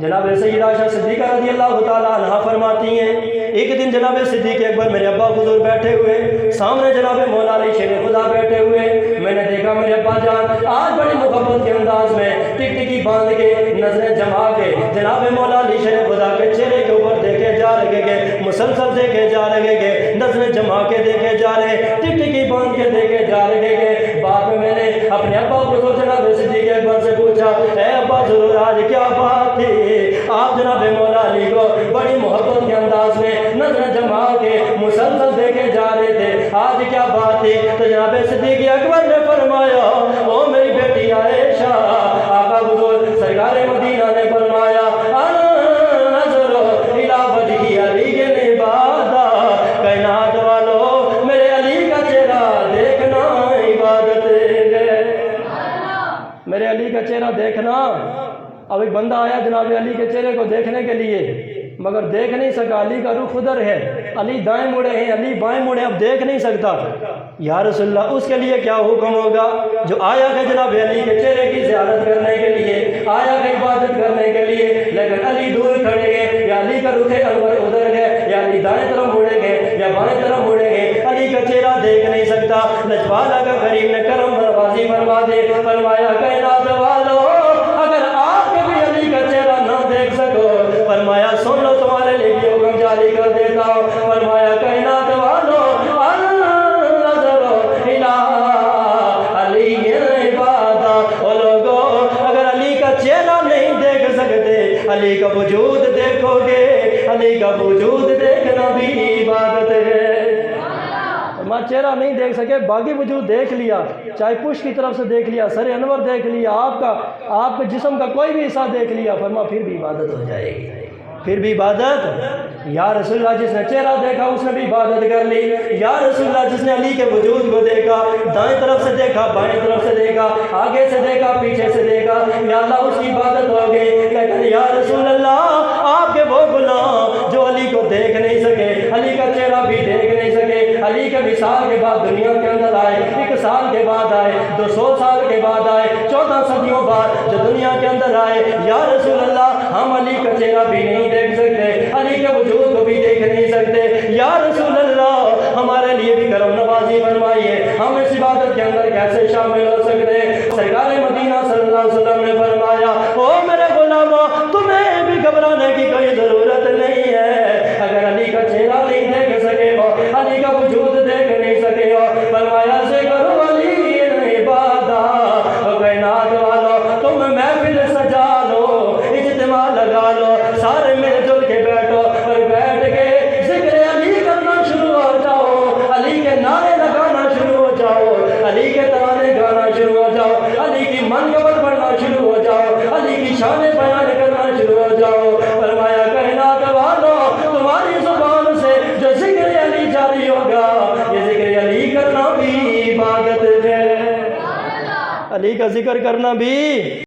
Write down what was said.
جناب سیدہ عائشہ صدیقہ رضی اللہ تعالیٰ عنہ فرماتی ہیں ایک دن جناب صدیق اکبر میرے ابا حضور بیٹھے ہوئے، سامنے جناب مولا علی شیر خدا بیٹھے ہوئے، میں نے دیکھا میرے ابا جان آج بڑی محبت کے انداز میں ٹکٹکی باندھ کے نظریں جما کے جناب مولا علی شیر خدا کے چہرے کے اوپر دیکھے جا رہے گے، مسلسل دیکھے جا رہے گے، نظریں جما کے دیکھے جا رہے، ٹکٹکی باندھ کے دیکھے جا رہے گے۔ بعد میں نے اپنے ابا حضور جناب صدیق اکبر سے پوچھا، اے ابا حضور آج کیا بات تھی؟ آپ جناب مولا علی کو بڑی محبت کے انداز میں نظر جما کے مسلسل دیکھے جا رہے تھے، آج کیا بات تھی؟ تو جناب صدیق اکبر نے فرمایا، او میری بیٹی عائشہ، آقا حضور سرکار مدینہ نے فرمایا، نظر الی وجہ علی کے عبادہ، کائنات والو میرے علی کا چہرہ دیکھنا عبادت ہے، میرے علی کا چہرہ دیکھنا۔ اب ایک بندہ آیا جناب علی کے چہرے کو دیکھنے کے لیے، مگر دیکھ نہیں سکا، علی کا رخ ادھر ہے، علی دائیں مڑے ہیں، علی بائیں مڑے، اب دیکھ نہیں سکتا۔ یا رسول اللہ اس کے لیے کیا حکم ہوگا؟ جو آیا ہے جناب علی کے چہرے کی زیارت کرنے کے لیے، آیا ہے عبادت کرنے کے لیے، لیکن علی دور کھڑے گئے، یا علی کا رخ انور ادھر ہے، یا علی دائیں طرف مڑے گئے یا بائیں طرف مڑے گئے، علی کا چہرہ دیکھ نہیں سکتا۔ لجپالہ کا کریم نے کرم نوازی فرما دے، فرمایا کائنات والو اگر آپ کے بھی علی کا چہرہ نہ دیکھ سکو، فرمایا سن لو تمہارے لیے بھی حکم جاری کر دیتا ہوں، فرمایا کائنات والو نظر الی علی عبادہ، او لوگو اگر علی کا چہرہ نہیں دیکھ سکتے، علی کا وجود دیکھو گے، علی کا وجود دیکھنا بھی عبادت ہے۔ ماں چہرہ نہیں دیکھ سکے، باقی وجود دیکھ لیا، چاہے پشت کی طرف سے دیکھ لیا، سر انور دیکھ لیا، آپ کے جسم کا کوئی بھی حصہ دیکھ لیا، فرما پھر بھی عبادت ہو جائے گی، پھر بھی عبادت۔ یا رسول اللہ جس نے چہرہ دیکھا اس نے بھی عبادت کر لی۔ یا رسول اللہ جس نے علی کے وجود کو دیکھا، دائیں طرف سے دیکھا، بائیں طرف سے دیکھا، آگے سے دیکھا، پیچھے سے دیکھا، یا اللہ اس کی عبادت ہو گئی۔ لیکن یا رسول اللہ آپ کے وہ غلام جو علی کو دیکھ نہیں سکے، علی کا چہرہ بھی دیکھ نہیں سکے، علی کے وصال کے بعد دنیا کے اندر آئے، 1 سال کے بعد آئے، 200 سال کے بعد آئے، 14 صدیوں بعد جو دنیا کے اندر آئے، یا رسول اللہ ہم علی کا چہرہ بھی نہیں دیکھ سکتے، علی کے وجود کو بھی دیکھ نہیں سکتے، یا رسول اللہ ہمارے لیے بھی کرم نوازی فرمائیے، ہم اس عبادت کے اندر کیسے شامل ہو سکتے؟ سرکار مدینہ صلی اللہ علیہ وسلم نے فرمایا، او میرے غلاموں تمہیں بھی گھبرانے کی کوئی ضرورت نہیں ہے، اگر علی کا چہرہ نہیں دیکھ سکے ہو، علی کا وجود دیکھ نہیں سکے ہو، فرمایا ذکر علی عبادہ، کائنات والو تم محفل سجا لو، اجتماع لگا لو، سارے مل جل کے بیٹھو اور بیٹھ کے ذکر علی کرنا شروع ہو جاؤ، علی کے نعرے لگانا شروع ہو جاؤ، علی کے ترانے گانا شروع ہو جاؤ، علی کی منقبت پڑھنا شروع ہو جاؤ، علی کی شان بیان کرنا شروع ہو جاؤ۔ فرمایا کائنات والو تمہاری زبان سے جو ذکر علی جاری ہوگا، یہ ذکر علی کرنا بھی عبادت ہے، علی کا ذکر کرنا بھی